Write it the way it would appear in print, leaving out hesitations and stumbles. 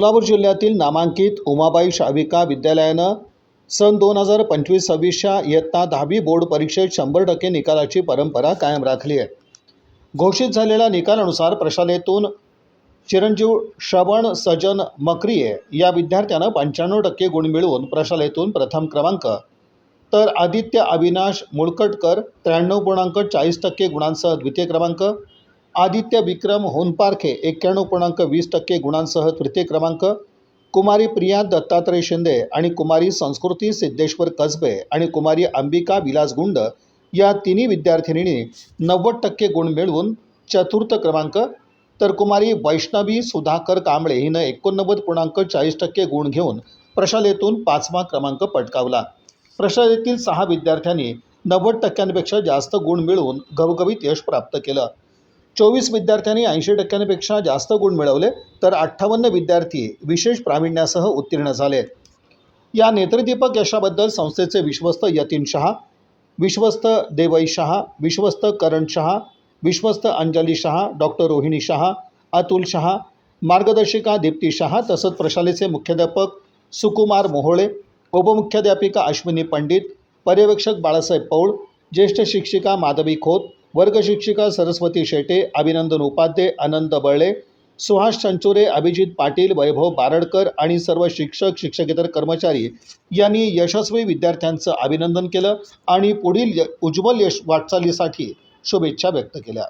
सोलापूर जिल्ह्यातील नामांकित उमाबाई शाविका विद्यालयानं सन 2025-26च्या इयत्ता 10वी बोर्ड परीक्षेत 100% निकालाची परंपरा कायम राखली आहे। घोषित झालेल्या निकालानुसार प्रशालेतून चिरंजीव श्रवण सजन मक्रिये या विद्यार्थ्यानं 95% गुण मिळवून प्रशालेतून प्रथम क्रमांक, तर आदित्य अविनाश मुळकटकर 93.40% गुणांसह द्वितीय क्रमांक, आदित्य विक्रम होनपारखे 91.20% गुणांसह तृतीय क्रमांक, कुमारी प्रिया दत्तात्रय शिंदे आणि कुमारी संस्कृती सिद्धेश्वर कसबे आणि कुमारी अंबिका विलास गुंड या तिन्ही विद्यार्थिनींनी 90% गुण मिळवून चतुर्थ क्रमांक, तर कुमारी वैष्णवी सुधाकर कांबळे हिनं 89.40% गुण घेऊन प्रशालेतून 5वा क्रमांक पटकावला। प्रशालेतील 6 विद्यार्थ्यांनी 90%पेक्षा जास्त गुण मिळवून घवघवीत यश प्राप्त केलं। 24 विद्यार्थ्यांनी 80%पेक्षा जास्त गुण मिळवले, तर 58 विद्यार्थी विशेष प्रावीण्यासह उत्तीर्ण झाले। या नेत्रदीपक यशाबद्दल संस्थेचे विश्वस्त यतीन शहा, विश्वस्त देवई शहा, विश्वस्त करण शहा, विश्वस्त अंजली शहा, डॉक्टर रोहिणी शहा, अतुल शहा, मार्गदर्शिका दीप्ती शहा तसंच प्रशालेचे मुख्याध्यापक सुकुमार मोहोळे, उपमुख्याध्यापिका अश्विनी पंडित, पर्यवेक्षक बाळासाहेब पौळ, ज्येष्ठ शिक्षिका माधवी खोत, वर्ग शिक्षिका सरस्वती शेटे, अभिनंदन उपाध्ये, आनंद बळळे, सुहास चंचुरे, अभिजित पाटील, वैभव बारडकर आणि सर्व शिक्षक शिक्षकेतर कर्मचारी यांनी यशस्वी विद्यार्थ्यांचं अभिनंदन केलं आणि पुढील उज्ज्वल यश वाटचालीसाठी शुभेच्छा व्यक्त केल्या।